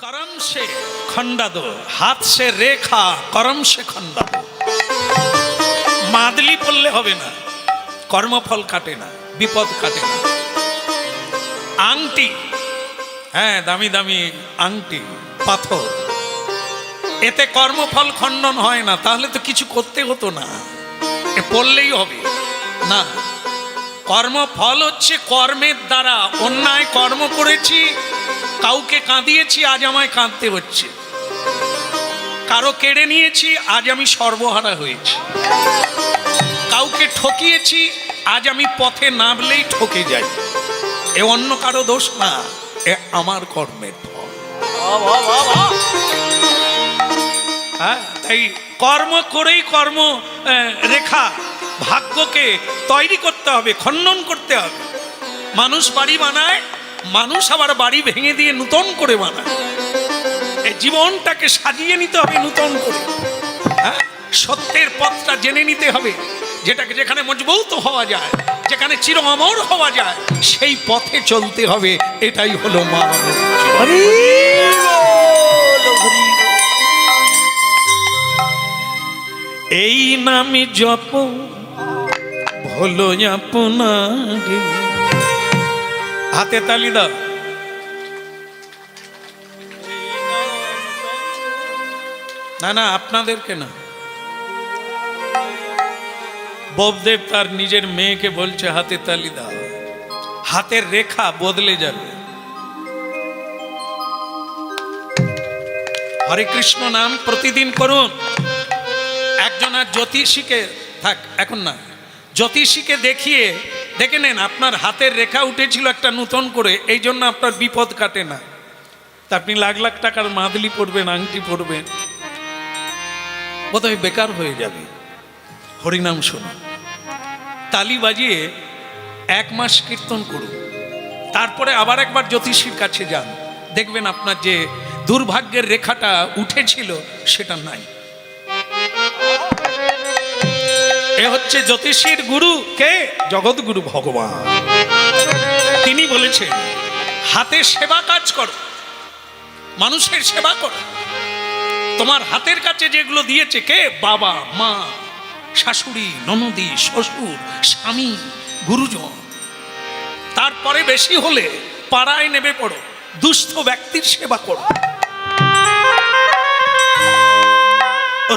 करम से खंडा दो, हाथ से रेखा करम से खंडा दो। मादली पड़ले होबे ना, कर्मफल काटे ना, विपद काटे ना। आंगटी, হ্যাঁ দামি দামি আংটি পাথর, এতে কর্মফল খণ্ডন হয় না, তাহলে তো কিছু করতে হতো না, এ পড়লেই হবে না। কর্মফল হচ্ছে কর্মের দ্বারা। অন্যায় কর্ম করেছি, কাউকে কাঁদিয়েছি, আজ আমায় কাঁদতে হচ্ছে। কারো কেড়ে নিয়েছি, আজ আমি সর্বহারা হয়েছি। কাউকে ঠকিয়েছি, আজ আমি পথে নামলেই ঠকে যাই। এ অন্য কারো দোষ না, এ আমার কর্মের ফল। হ্যাঁ, তাই কর্ম করেই কর্ম রেখা ভাগ্যকে তৈরি করতে হবে, খণ্ডন করতে হবে। মানুষ বাড়ি বানায়, মানুষ আবার বাড়ি ভেঙে দিয়ে নূতন করে বানায়। এই জীবনটাকে সাজিয়ে নিতে হবে নূতন করে। হ্যাঁ, সত্যের পথটা জেনে নিতে হবে, যেটাকে যেখানে মজবুত হওয়া যায়, যেখানে চির অমর হওয়া যায়, সেই পথে চলতে হবে। এটাই হলো মানব। এই নামে জপ হলো আপনার। হাতে তালি দাও। না না, আপনাদেরকে না। ববদেব তার নিজের মেয়েকে বলছে হাতে তালি দাও, হাতের রেখা বদলে যাবে। হরে কৃষ্ণ নাম প্রতিদিন করুন। একজনের জ্যোতিষীকে থাক, এখন না, জ্যোতিষীকে দেখিয়ে দেখে নেন আপনার হাতের রেখা উঠেছিল একটা নূতন করে, এই জন্য আপনার বিপদ কাটে না। তা আপনি লাখ লাখ টাকার মাদলি পরবেন, আংটি পরবেন, বোধহয় বেকার হয়ে যাবে। হরিনাম শুনুন, তালি বাজিয়ে 1 মাস কীর্তন করুন, তারপরে আবার একবার জ্যোতিষীর কাছে যান, দেখবেন আপনার যে দুর্ভাগ্যের রেখাটা উঠেছিল সেটা নাই। এ হচ্ছে জ্যোতিষীর গুরু কে? জগৎগুরু ভগবান। তিনি বলেছেন হাতে সেবা কাজ করো, মানুষের সেবা করো। তোমার হাতের কাছে যেগুলো দিয়েছে কে? বাবা মা, শাশুড়ি, ননদি, শ্বশুর, স্বামী, গুরুজন। তারপরে বেশি হলে পাড়ায় নেমে পড়ো, দুস্থ ব্যক্তির সেবা করো,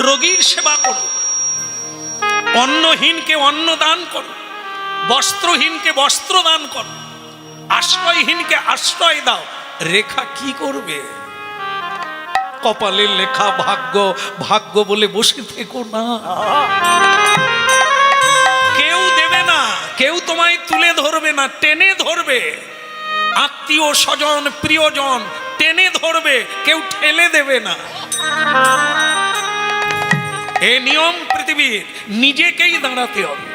রোগীর সেবা করো, অন্নহীনকে অন্ন দান করো, বস্ত্রহীনকে বস্ত্র দান করো, আশ্রয়হীনকে আশ্রয় দাও। রেখা কি করবে? কপালে লেখা ভাগ্য, ভাগ্য বলে বসে থেকো না। কেউ দেবে না, কেউ তোমায় তুলে ধরবে না, টেনে ধরবে। আত্মীয় স্বজন প্রিয়জন টেনে ধরবে, কেউ ঠেলে দেবে না। এ নিয়ম পৃথিবীর, নিজেকেই দাঁড়াতে হবে।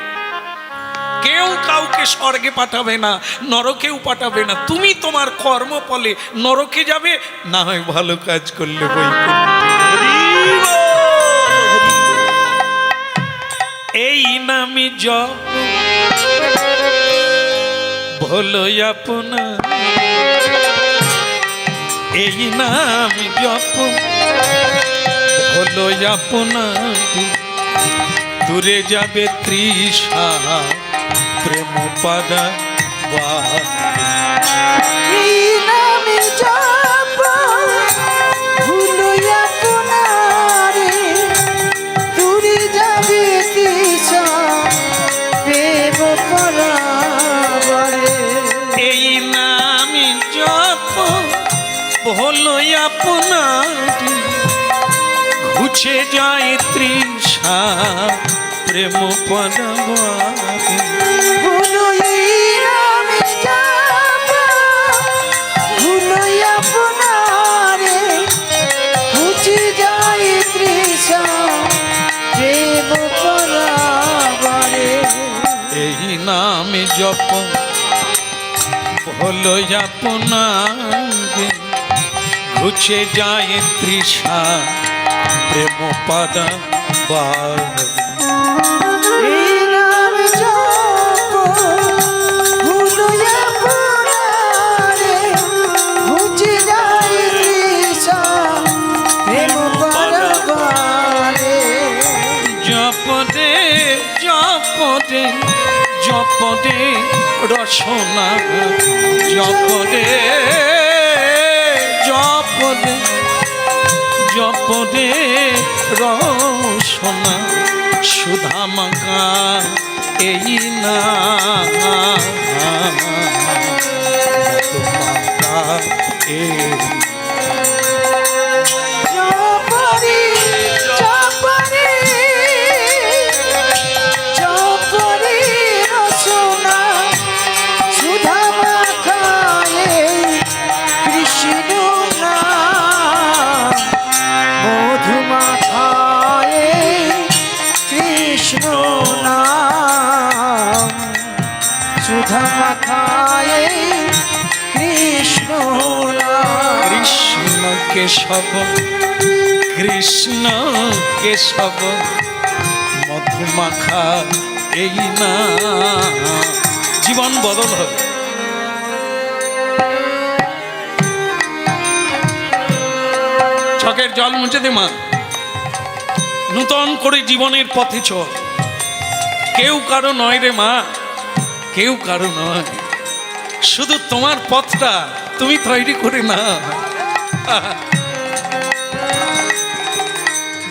কেউ কাউকে স্বর্গে পাঠাবে না, নরকেও পাঠাবে না। তুমি তোমার কর্মফলে নরকে যাবে, না হয় ভালো কাজ করলে এই নামে জপ হলো আপনার। এই নাম জপ হলো আপনার। দূরে যাবে তৃষা প্রেম পাদা। এই নামে জপ হলো আপনার। দূরে যাবে তৃষা প্রেম পরাবরে। এই নামে জপ হলো আপনার। ঘুচে যায় তৃষা প্রেম পরাবরে। হলো এই নামে জপ হলো আপনার। ঘুচে যায় তৃষা প্রেম পরাবরে। এই নামে জপ হলো আপনার। ঘুচে যায় তৃষা প্রেম পাদা। এই নামে জপ হলো আপনার। ঘুচে যায় তৃষা জপদে রসনা, জপদে জপদে জপদে রসনা, সুধা মাখা এই না মাখা এই জপরে জপরে জপরে রসনা, সুধা মাখায়ে কৃষ্ণ নাম, মধু মাখায়ে কৃষ্ণ নাম, সুধা মাখায়ে কৃষ্ণ নাম। কৃষ্ণ কেশব কৃষ্ণ কেশব মধুমাখা এই না, জীবন বদল হবে। চোখের জল মুছে দে মা, নূতন করে জীবনের পথে চল। কেউ কারো নয় রে মা, কেউ কারো নয়, শুধু তোমার পথটা তুমি তৈরি করে না।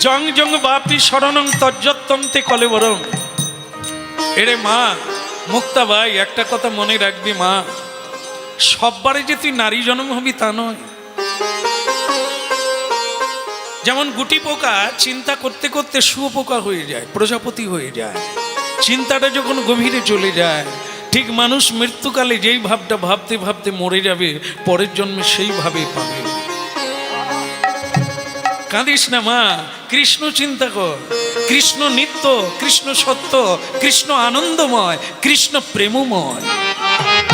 জং জং বাপি শরণং তজ্জত্তম তে কলেবরম। এরে মা মুক্তা ভাই, একটা কথা মনে রাখবি মা, সববারে যে তুই নারী জন্ম হবি তা নয়। যেমন গুটি পোকা চিন্তা করতে করতে শুয়োপোকা হয়ে যায়, প্রজাপতি হয়ে যায়। চিন্তাটা যখন গভীরে চলে যায়, ঠিক মানুষ মৃত্যুকালে যেই ভাবটা ভাবতে ভাবতে মরে যাবে, পরের জন্মে সেইভাবে পাবে। কাঁদিস না মা, কৃষ্ণ চিন্তা কর। কৃষ্ণ নিত্য, কৃষ্ণ সত্য, কৃষ্ণ আনন্দময়, কৃষ্ণ প্রেমময়।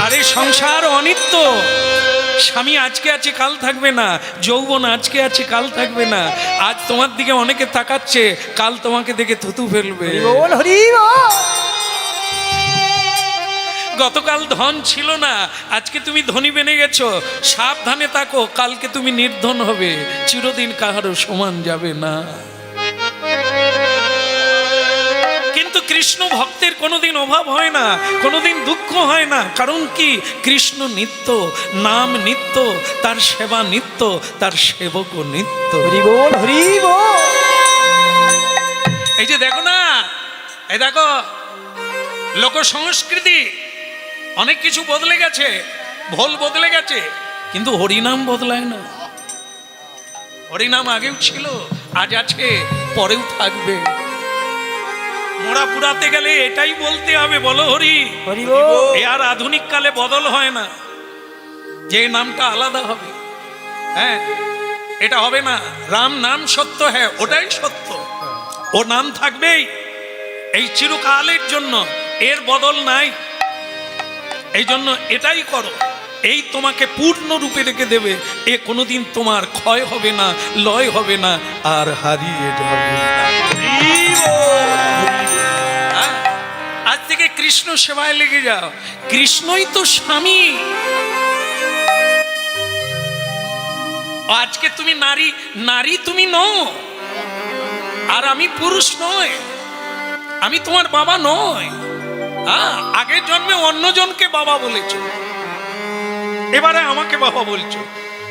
আরে সংসার অনিত্য। স্বামী আজকে আছে কাল থাকবে না, যৌবন আজকে আছে কাল থাকবে না। আজ তোমার দিকে অনেকে তাকাচ্ছে, কাল তোমাকে দেখে থুতু ফেলবে। বল হরি বল। গতকাল ধন ছিল না, আজকে তুমি ধনী বেনে গেছো, সাবধানে থাকো, কালকে তুমি নির্ধন হবে। চিরদিন কাহারও সমান যাবে না। কিন্তু কৃষ্ণ ভক্তের কোনোদিন অভাব হয় না, কোনোদিন দুঃখ হয় না। কারণ কি? কৃষ্ণ নিত্য, নাম নিত্য, তার সেবা নিত্য, তার সেবকও নিত্য। হরি বল হরি বল। এই যে দেখো না, এই দেখো লোক সংস্কৃতি অনেক কিছু বদলে গেছে, ভোল বদলে গেছে, কিন্তু হরিনাম বদলায় না। হরিনাম আগেও ছিল, আজ আছে, পরেও থাকবে। মোড়া পুরাতে গেলে এটাই বলতে হবে, বলো হরি হরি বল। এ আর আধুনিক কালে বদল হয় না, যে নামটা আলাদা হবে। হ্যাঁ, এটা হবে না। রাম নাম সত্য, হ্যাঁ ওটাই সত্য, ও নাম থাকবেই এই চিরকালের জন্য, এর বদল নাই। এই জন্য এটাই করো, এই তোমাকে পূর্ণ রূপে রেখে দেবে। এ কোনোদিন তোমার ক্ষয় হবে না, লয় হবে না, আর হারিয়ে যাবে না। হ্যাঁ? আজ থেকে কৃষ্ণ সেবায় লেগে যাও। কৃষ্ণই তো স্বামী। আজকে তুমি নারী, নারী তুমি নও, আর আমি পুরুষ নয়, আমি তোমার বাবা নয়। আগের জন্মে অন্যজনকে বাবা বলেছো, এবারে আমাকে বাবা বলছো।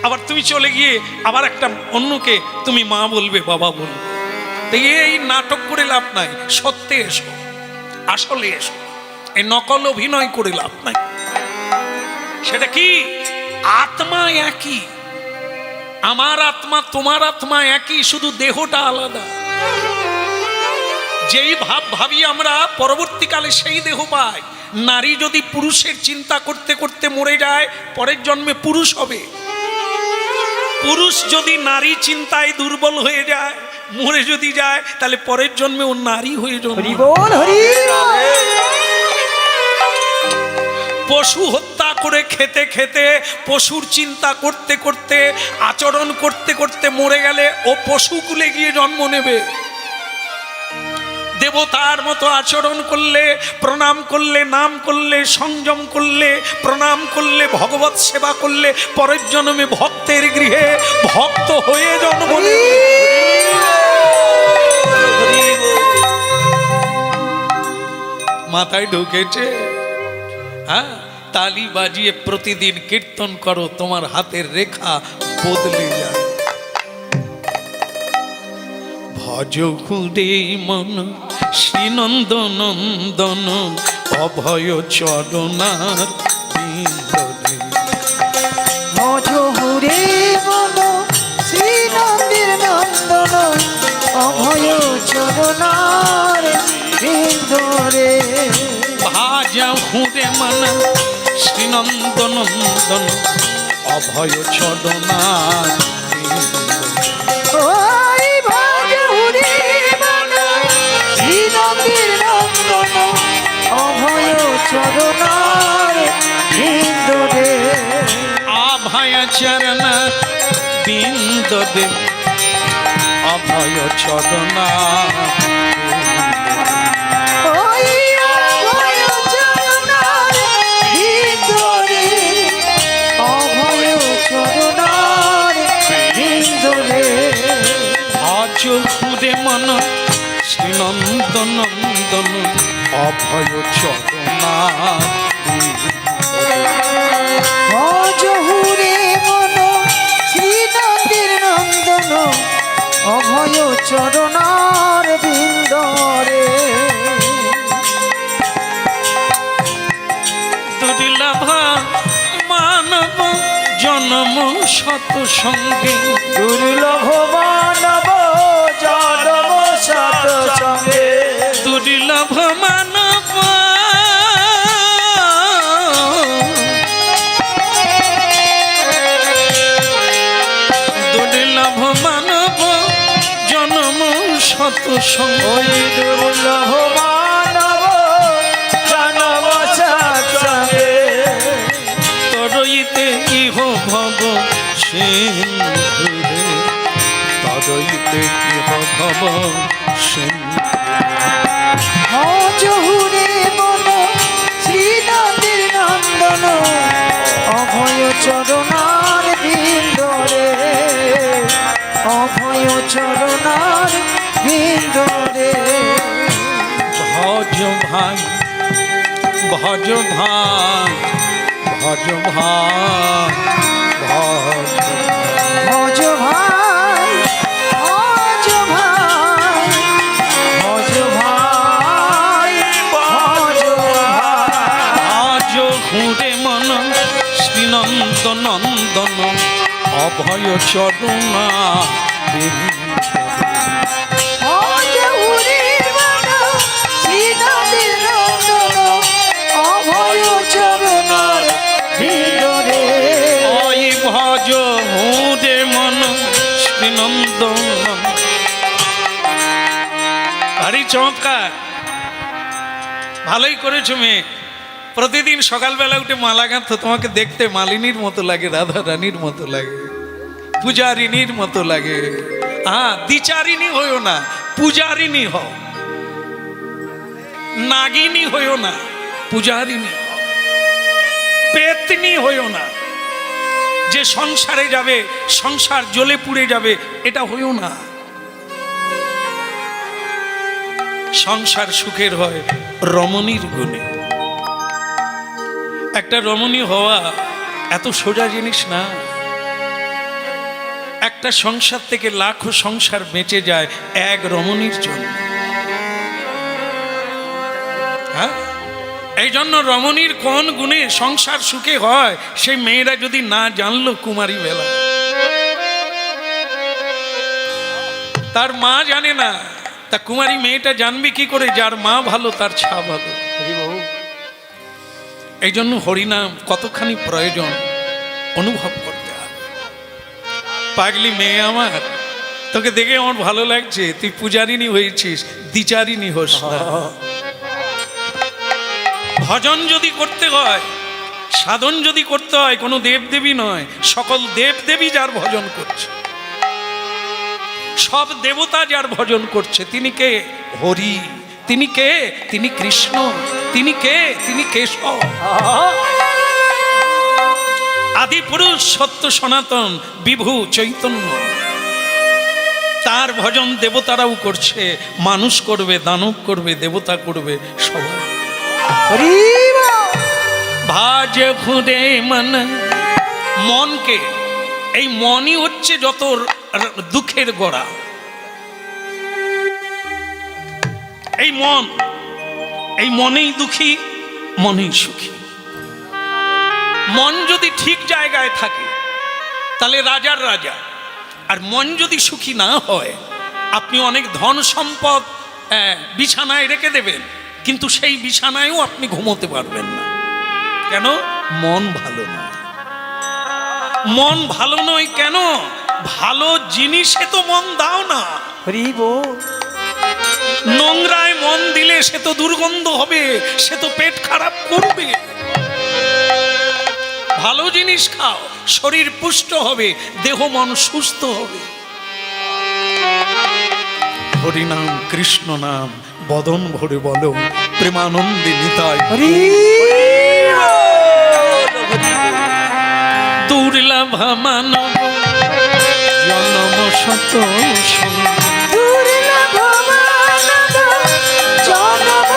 আবার তুমি চলে গিয়ে আবার একটা অন্যকে তুমি মা বলবে, বাবা বলবে। এই নাটক করে লাভ নাই, সত্যে এসো, আসলে এসো। এই নকল অভিনয় করে লাভ নাই। সেটা কি? আত্মা একই, আমার আত্মা তোমার আত্মা একই, শুধু দেহটা আলাদা। যেই ভাব ভাবি আমরা, পরবর্তীকালে সেই দেহ পাই। নারী যদি পুরুষের চিন্তা করতে করতে মরে যায়, পরের জন্মে পুরুষ হবে। পুরুষ যদি নারী চিন্তায় দুর্বল হয়ে যায়, মরে যদি যায়, তাহলে পরের জন্মে ও নারী হয়ে জন্ম। হরি বল হরি বল। পশু হত্যা করে খেতে খেতে, পশুর চিন্তা করতে করতে, আচরণ করতে করতে মরে গেলে ও পশুকুলে গিয়ে জন্ম নেবে। দেবতার মতো আচরণ করলে, প্রণাম করলে, নাম করলে, সংযম করলে, প্রণাম করলে, ভগবত সেবা করলে, পরের জন্মে ভক্তের গৃহে ভক্ত হয়ে জন্ম নেবে। মাথায় ঢুকেছে? হ্যাঁ, তালি বাজিয়ে প্রতিদিন কীর্তন করো, তোমার হাতের রেখা বদলে যায়। ভজ হুরে মন শ্রীনন্দ নন্দন অভয় চরণার বিন্দরে। ভজ হুরে মন শ্রীনন্দের নন্দন অভয় চরণার বিন্দরে। ভাজা হুরে মন শ্রীনন্দ নন্দন অভয় চরণার বিন্দরে। ওই ভজ হুরে মন শ্রীনন্দের নন্দন অভয় চরণার বিন্দরে। আভয় চরণ বিন্দরে অভয় চরণার ওই অভয় চরণার বিন্দরে অভয় চরণার বিন্দরে। ভজ হুরে মন শ্রীনন্দ নন্দন অভয় চরণার ভজ হুরে মন শ্রীনন্দের নন্দন অভয় চরণার বিন্দরে। দুর্লভ মানব জন্ম শত সঙ্গে। দুর্লভ মানব জন্ম শত সঙ্গে। দুর্লভ মানব দুর্লভ মানব জন্ম শত সঙ্গে। ওই দুর্লভ মানব জন্ম শত সঙ্গে। তরইতে ইহ ভব সিন্ধুরে। তরইতে ইহ ভব সিন্ধুরে। ভজ হুরে মন শ্রীনন্দের নন্দন অভয় চরণার বিন্দরে অভয় চরণার বিন্দরে। ভজ ভাই ভজ ভাই ভজ ভাই ভজ ভজ ভাই ভজ ভাই ভজ ভাই ভজ ভাই। আজ হুরে মন শ্রীনন্দ নন্দন অভয় চরণা ভজ হুরে মন শ্রীনন্দের নন্দন অভয় চরণার বিন্দরে। ওই ভজ হুরে মন শ্রীনন্দ ভারী চমৎকার, ভালোই করেছো মেয়ে। প্রতিদিন সকালবেলা উঠে মালা গাঁথো, তোমাকে দেখতে মালিনীর মতো লাগে, রাধা রানীর মতো লাগে, পূজারিনীর মতো লাগে। হ্যাঁ, দ্বিচারিণী হইও না, পূজারিণী হও। নাগিনী হইও না, পূজারিণী হও। পেতনি হইও না, যে সংসারে যাবে সংসার জ্বলে পুড়ে যাবে, এটা হইও না। সংসার সুখের হয় রমণীর গুণে। একটা রমণী হওয়া এত সোজা জিনিস না। একটা সংসার থেকে লাখো সংসার বেঁচে যায় এক রমণীর জন্য। হ্যাঁ, এই জন্য রমণীর কোন গুণে সংসার সুখে হয় সেই মেয়েরা যদি না জানলো কুমারী বেলা, তার মা জানে না, তা কুমারী মেয়েটা জানবে কি করে? যার মা ভালো তার ছা ভালো। এই জন্য হরিনাম কতখানি প্রয়োজন অনুভব করতে হবে। পাগলি মেয়ে আমার, তোকে দেখে আমার ভালো লাগছে, তুই পূজারিনী হয়েছিস, দ্বিচারিণী হোস না। ভজন যদি করতে হয়, সাধন যদি করতে হয়, কোনো দেবদেবী নয়, সকল দেবদেবী যার ভজন করছে, সব দেবতা যার ভজন করছে, তিনি কে? হরি। তিনি কে? তিনি কৃষ্ণ। তিনি কে? তিনি কেশব। আদি পুরুষ সত্য সনাতন বিভু চৈতন্য। তার ভজন দেবতারাও করছে, মানুষ করবে, দানব করবে, দেবতা করবে, সবাই। হরি বল ভাজ খুদে মন, মনকে, এই মনই হচ্ছে যত দুঃখের গোড়া। এই মন, এই মনেই দুঃখী, মনেই সুখী। মন যদি ঠিক জায়গায় থাকে তাহলে রাজার রাজা। আর মন যদি সুখী না হয়, আপনি অনেক ধন সম্পদ বিছানায় রেখে দেবেন, কিন্তু সেই বিছানায়ও আপনি ঘুমোতে পারবেন না। কেন? মন ভালো নয়। মন ভালো নয় কেন? ভালো জিনিসে তো মন দাও না। হরি বল। নোংরায় মন দিলে সে তো দুর্গন্ধ হবে, সে তো পেট খারাপ করবে। ভালো জিনিস খাও, শরীর পুষ্ট হবে, দেহ মন সুস্থ হবে। হরি নাম কৃষ্ণ নাম বদন ভরে বলো, প্রেমানন্দে নিতাই। হরি দুর্লভ মানব জন্ম শত সঙ্গে, দুর্লভ মানব জনম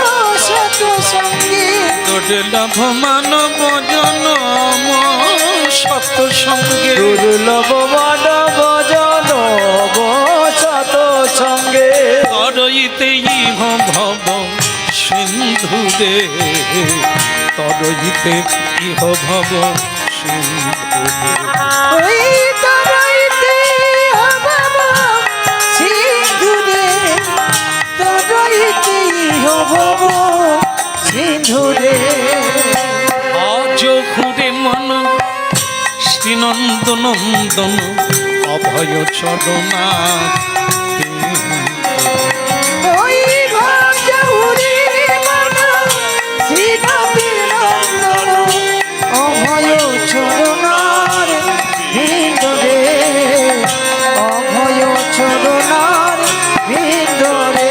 শত সঙ্গে, দুর্লভ মানব জন্ম শত সঙ্গে, দুর্লভ মানব জনম শত সঙ্গে, তরইতে ইহ ভব সিন্ধুরে, তরইতে ইহ ভব সিন্ধুরে। ওই তরইতে হবব সিন্ধুরে, তরইতে হবব সিন্ধুরে। আজ ঘুরে মন শ্রীনন্দ নন্দন অভয় চরণা, ওই ভাজহুরি মন শ্রীনবীর নন্দন অভয় চরণার ভিতরে, অভয় চরণার ভিতরে।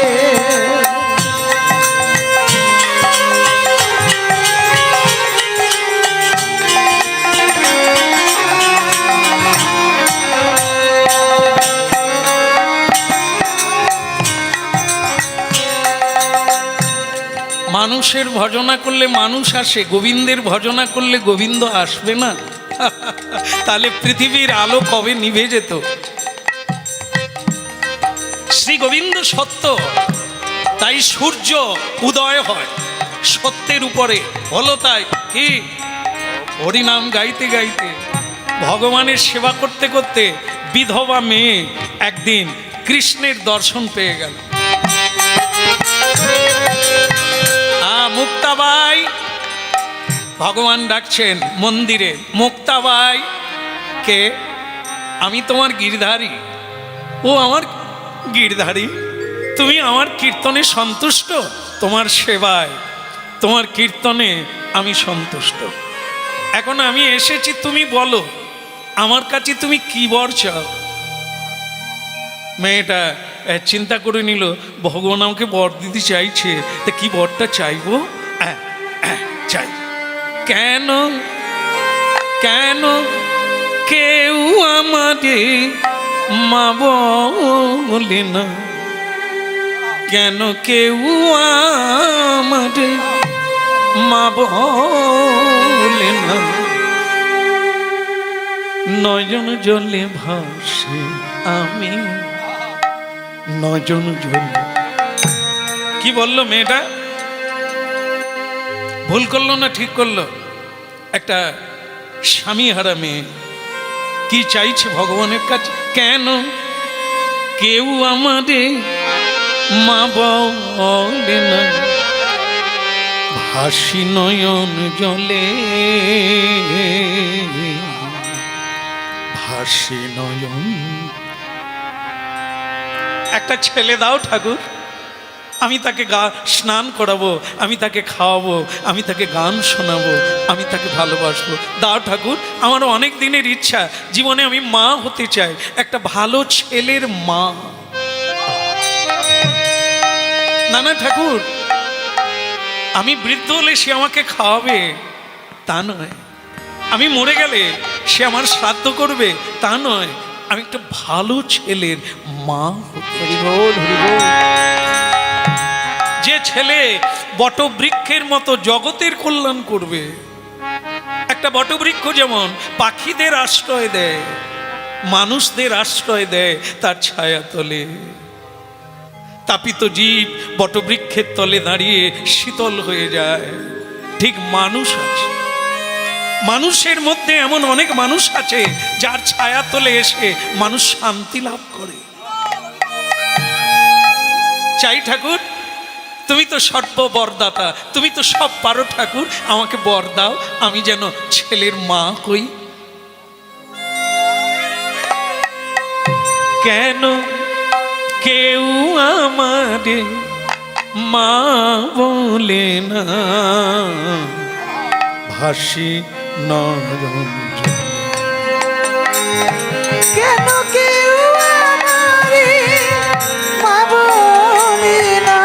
মানুষের ভজনা করলে মানুষ আসে, গোবিন্দের ভজনা করলে গোবিন্দ আসবে না? তাহলে পৃথিবীর আলো কবে নিভে যেত? শ্রী গোবিন্দ সত্য, তাই সূর্য উদয় হয় সত্যের উপরে। হলো তাই কি? হরিনাম গাইতে গাইতে, ভগবানের সেবা করতে করতে বিধবা মেয়ে একদিন কৃষ্ণের দর্শন পেয়ে গেল। মুক্তাবাই, ভগবান ডাকছেন মন্দিরে, মুক্তাবাই কে? আমি তোমার গিরধারী। ও আমার গিরধারী, তুমি আমার কীর্তনে সন্তুষ্ট? তোমার সেবায়, তোমার কীর্তনে আমি সন্তুষ্ট। এখন আমি এসেছি, তুমি বলো আমার কাছে তুমি কি বর চাও? মেয়েটা চিন্তা করে নিল, ভগবান আমাকে বর দিতে চাইছে, তা কি বরটা চাইবো? চাই। কেন কেন কেউ আমারে মা বলে না? কেন কেউ আমারে মা বলে না? নয়ন জলে ভাসে আমি, নয়ন জলে। কি বললো মেয়েটা? ভুল করলো না ঠিক করলো? একটা স্বামী হারা মেয়ে কি চাইছে ভগবানের কাছে? কেন কেউ আমারে মা বলে না? ভাসি নয়ন জলে, ভাসি নয়ন। একটা ছেলে দাও ঠাকুর, আমি তাকে স্নান করাবো, আমি তাকে খাওয়াবো, আমি তাকে গান শোনাবো, আমি তাকে ভালোবাসবো। দাও ঠাকুর, আমার অনেক দিনের ইচ্ছা, জীবনে আমি মা হতে চাই, একটা ভালো ছেলের মা। না না ঠাকুর, আমি বৃদ্ধ হলে সে আমাকে খাওয়াবে তা নয়, আমি মরে গেলে সে আমার শ্রাদ্ধ করবে তা নয়, আমি একটা ভালো ছেলের মা হতে চাই। যে ছেলে বটবৃক্ষের মতো জগতের কল্যাণ করবে, একটা বটবৃক্ষ যেমন পাখিদের আশ্রয় দেয়, মানুষদের আশ্রয় দেয় তার ছায়া তলে। তাপিত জীব বটবৃক্ষের তলে দাঁড়িয়ে শীতল হয়ে যায়। ঠিক মানুষ আছে, মানুষের মধ্যে এমন অনেক মানুষ আছে যার ছায়া তলে এসে মানুষ শান্তি লাভ করে। চাই ঠাকুর, তুমি তো সর্ব বরদাতা, তুমি তো সব পারো ঠাকুর, আমাকে বর দাও, আমি যেন ছেলের মা কই। কেন কেউ আমারে মা বলে না, ভাসি নরম কেন কেউ আমারে মা বলে না,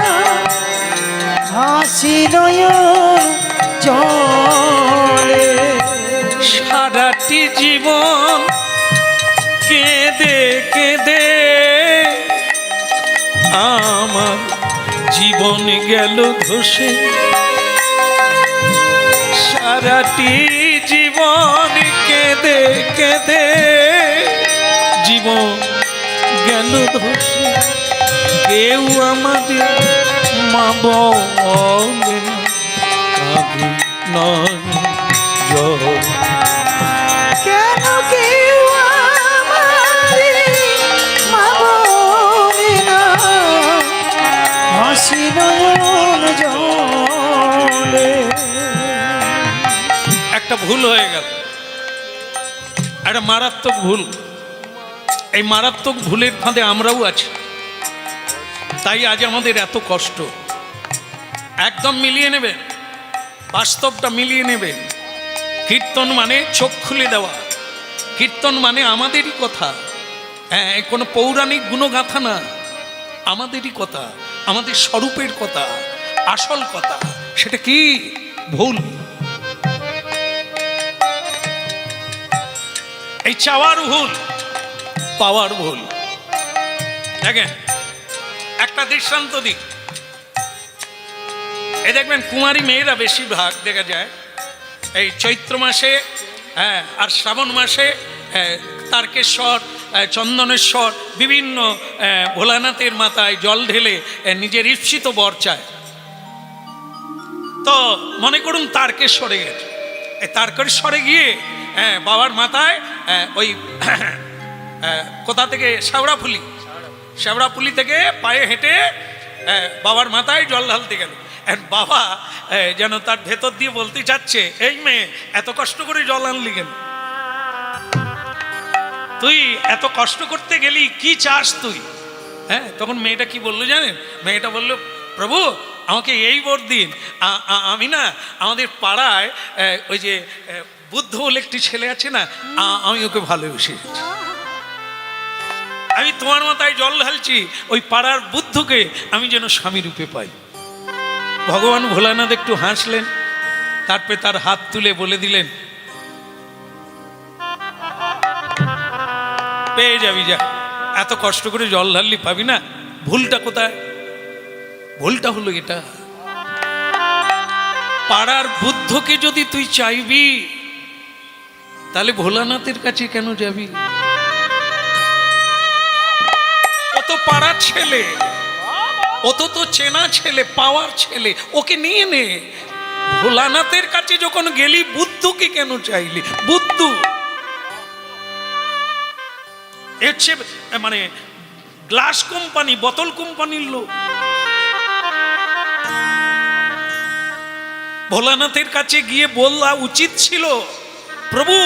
হাসি নয়ন জলে। সারাটি জীবন কেঁদে কেঁদে আমার জীবন গেল ধসে, সারাটি জীবন কেঁদে কেঁদে জীবন গেল ধসে। কেউ আমাদের মা বলে না, কাঁদি নয় জল। কেন কেউ আমারে মা বলে না, হাসি নয়ন জলে। একটা ভুল হয়ে গেল, একটা মারাত্মক ভুল। এই মারাত্মক ভুলের ফাঁদে আমরাও আছি, তাই আজ আমাদের এত কষ্ট। একদম মিলিয়ে নেবেন, বাস্তবটা মিলিয়ে নেবেন। কীর্তন মানে চোখ খুলে দেওয়া, কীর্তন মানে আমাদেরই কথা, হ্যাঁ, কোনো পৌরাণিক গুণগাথা না, আমাদেরই কথা, আমাদের স্বরূপের কথা, আসল কথা। সেটা কি? ভুল। এই চাওয়ার ভুল, পাওয়ার ভুল। দেখেন একটা দৃষ্টান্ত দিই। এই দেখবেন কুমারী মেয়েরা বেশিরভাগ দেখা যায় এই চৈত্র মাসে, হ্যাঁ, আর শ্রাবণ মাসে তারকেশ্বর, চন্দনেশ্বর, বিভিন্ন ভোলানাথের মাথায় জল ঢেলে নিজের ঈপ্সিত বর চায়। তো মনে করুন তারকেশ্বরে গেছে, এই তারকেশ্বরে গিয়ে বাবার মাথায় ওই কোথা থেকে শেওড়াফুলি থেকে পায়ে হেঁটে বাবার মাথায় জল ঢালতে গেল। বাবা যেন তার ভেতর দিয়ে বলতে চাচ্ছে, এই মেয়ে এত কষ্ট করে জল আনলি কেন? তুই এত কষ্ট করতে গেলি, কি চাস তুই? হ্যাঁ, তখন মেয়েটা কি বললো জানেন? মেয়েটা বললো, প্রভু আমাকে এই বর দিন, আমি না আমাদের পাড়ায় ওই যে বুদ্ধ বলে একটি ছেলে আছে না, আমি ওকে ভালোবেসে, আমি তোমার মাথায় জল ঢালছি, ওই পাড়ার বুদ্ধকে আমি যেন স্বামী রূপে পাই। ভগবান ভোলানাথ একটু হাসলেন, তারপরে তার হাত তুলে বলে দিলেন, পেয়ে যাবি, যা, এত কষ্ট করে জল ঢাললি পাবি না। ভুলটা কোথায়? ভুলটা হলো এটা, পাড়ার বুদ্ধকে যদি তুই চাইবি তাহলে ভোলানাথের কাছে কেন যাবি? ও তো পাড়ার ছেলে, ও তো চেনা ছেলে, পাওয়ার ছেলে, ওকে নিয়ে নে। ভোলানাথের কাছে যখন গেলি বুদ্ধকে কেন চাইলি? বুদ্ধ হচ্ছে মানে গ্লাস কোম্পানি, বোতল কোম্পানির লোক। ভোলানাথের কাছে গিয়ে বলা উচিত ছিল, প্রভু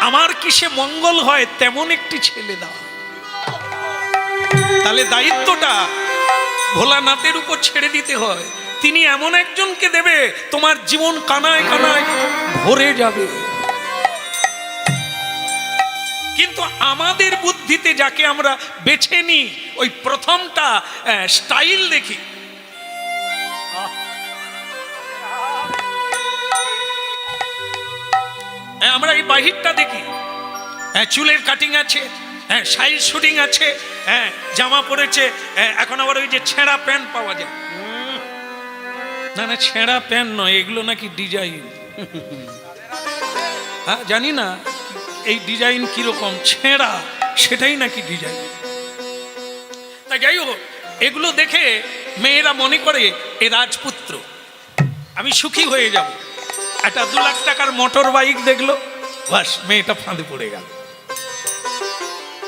আমার কিসে মঙ্গল হয় তেমন একটি ছেলে দাও। তাহলে দায়িত্বটা ভোলানাথের উপর ছেড়ে দিতে হয়। তিনি এমন একজনকে দেবে তোমার জীবন কানায় কানায় ভরে যাবে। কিন্তু আমাদের বুদ্ধিতে যাকে আমরা বেছে নিই, ওই প্রথমটা স্টাইল দেখি, আমরা এই বাহিরটা দেখি, চুলের কাটিং আছে, সাইজ শুটিং আছে, জামা পরেছে, এখন আবার ওই যে ছেঁড়া প্যান্ট পাওয়া যায়। না না, ছেঁড়া প্যান্ট নয়, এগুলো নাকি ডিজাইন। হ্যাঁ জানি না এই ডিজাইন কিরকম ছেঁড়া, সেটাই নাকি ডিজাইন। তা যাই হোক, এগুলো দেখে মেয়েরা মনে করে এ রাজপুত্র, আমি সুখী হয়ে যাব। একটা 2 লাখ টাকার মোটর বাইক দেখলো, বাস মেয়েটা ফাঁদে পড়ে গেল।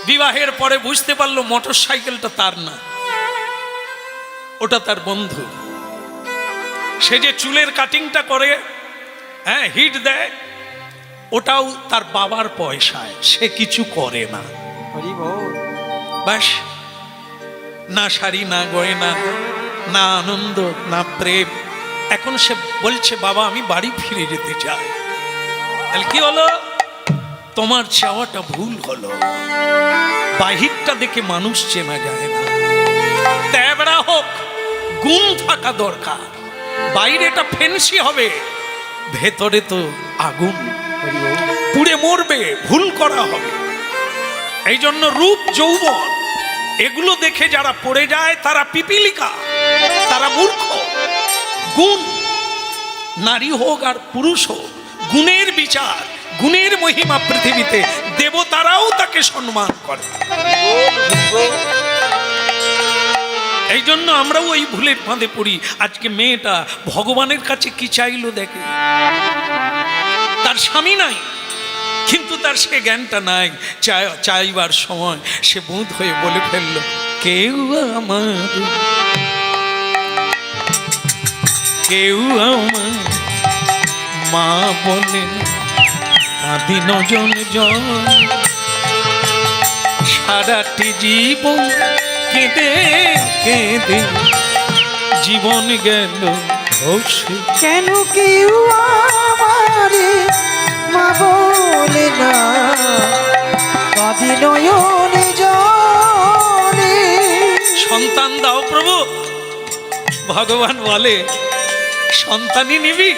বিবাহের পরে বুঝতে পারলো মোটর সাইকেলটা তার না, ওটা তার বন্ধু। সে যে চুলের কাটিংটা করে, হ্যাঁ হিট দেয়, ওটাও তার বাবার পয়সায়, সে কিছু করে না। বাস না শাড়ি, না গয়না, না আনন্দ, না প্রেম। এখন সে বলছে বাবা আমি বাড়ি ফিরে যেতে চাই। তাহলে কি হলো? তোমার চাওয়াটা ভুল হলো। বাহিরটা দেখে মানুষ চেনা যায় না। তেবড়া হোক, গুণ থাকা দরকার। বাইরেটা ফেন্সি হবে, ভেতরে তো আগুন, পুড়ে মরবে, ভুল করা হবে। এই জন্য রূপ যৌবন এগুলো দেখে যারা পড়ে যায় তারা পিপিলিকা, তারা মূর্খ। গুণ, নারী হোক আর পুরুষ হোক, গুণের বিচার, গুণের মহিমা পৃথিবীতে, দেবতারাও তাকে সম্মান করে। এই জন্য আমরাও ওই ভুলের ফাঁদে পড়ি। আজকে মেয়েটা ভগবানের কাছে কি চাইলো দেখে, তার স্বামী নাই, কিন্তু তার সে জ্ঞানটা নাই। চাইবার সময় সে বুঁদ হয়ে বলে ফেললো, কেউ আমার, কেউ আমার মা বলে কাঁদি নজন জন, সারাটি জীবন কেঁদে কেঁদে জীবন গেল ধসে। কেন কেউ আমারে মা বলে না, কাঁদি নয়নে জলে। সন্তান দাও প্রভু, ভগবান বলে সন্তানই নিবি।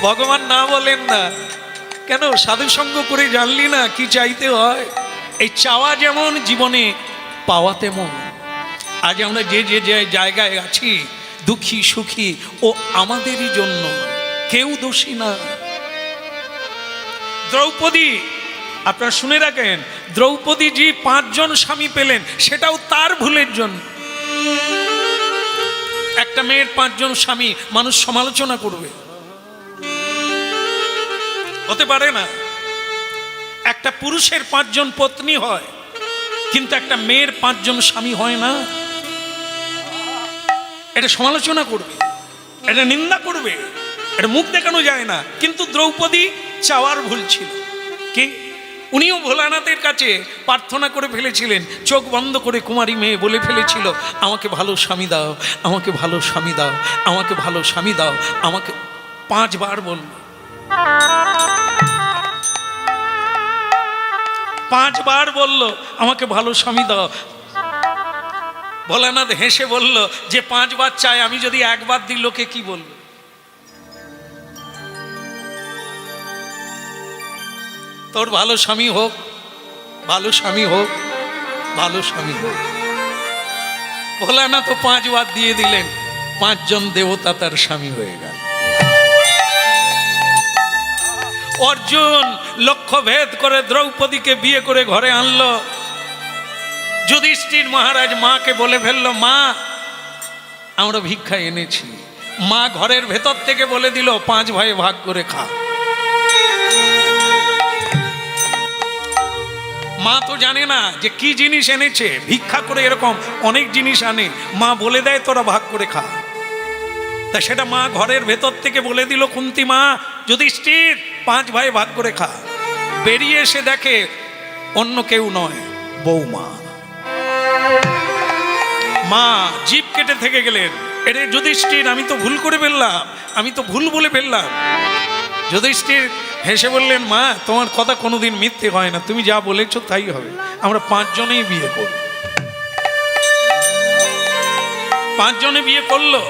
ভগবান না বলেন না কেন? সাধু সঙ্গ করে জানলি না কি চাইতে হয়? এই চাওয়া যেমন, জীবনে পাওয়া তেমন। আজ আমরা যে যে জায়গায় আছি, দুঃখী সুখী, ও আমাদেরই জন্য, কেউ দোষী না। দ্রৌপদী, আপনারা শুনে রাখেন, দ্রৌপদী জি 5 জন স্বামী পেলেন, সেটাও তার ভুলের জন্য। একটা মেয়ের 5 জন স্বামী, মানুষ সমালোচনা করবে, হতে পারে না। একটা পুরুষের 5 জন পত্নী হয়, কিন্তু একটা মেয়ের 5 জন স্বামী হয় না। এটা সমালোচনা করবে, এটা নিন্দা করবে, এটা মুখ দেখানো যায় না। কিন্তু দ্রৌপদী চাওয়ার ভুল ছিল কি? উনিও ভোলানাথের কাছে প্রার্থনা করে ফেলেছিলেন, চোখ বন্ধ করে কুমারী মেয়ে বলে ফেলেছিল, আমাকে ভালো স্বামী দাও, আমাকে ভালো স্বামী দাও, আমাকে ভালো স্বামী দাও, আমাকে 5 বার বলল। 5 বার বলল আমাকে ভালো স্বামী দাও। ভোলানাথ হেসে বলল, যে 5 বার চায়, আমি যদি 1 বার দিই লোকে কি বলবে? তোর ভালো স্বামী হোক, ভালো স্বামী হোক, ভালো স্বামী হোক। ভোলানাথ তো 5 বার দিয়ে দিলেন, 5 জন দেবতা তার স্বামী হয়ে গেল। অর্জুন লক্ষ্য ভেদ করে দ্রৌপদীকে বিয়ে করে ঘরে আনলো। যুধিষ্ঠির মহারাজ মাকে বলে ফেললো, মা আমরা ভিক্ষা এনেছি। মা ঘরের ভেতর থেকে বলে দিল, 5 ভাই ভাগ করে খা। মা তো জানে না যে কি জিনিস এনেছে, ভিক্ষা করে এরকম অনেক জিনিস আনে, মা বলে দেয় তোরা ভাগ করে খা। তা সেটা মা ঘরের ভেতর থেকে বলে দিল, কুন্তী মা, যুধিষ্ঠির 5 ভাই ভাগ করে খা। বেরিয়ে এসে দেখে অন্য কেউ নয়, বৌমা। মা জিভ কেটে থেকে গেলেন, এরে যুধিষ্ঠির আমি তো ভুল করে ফেললাম, আমি তো ভুল বলে ফেললাম। যুধিষ্ঠির হেসে বললেন, মা তোমার কথা কোনোদিন মিথ্যে হয় না, তুমি যা বলেছো তাই হবে, আমরা 5 জনেই বিয়ে করব। 5 জনে বিয়ে করলো।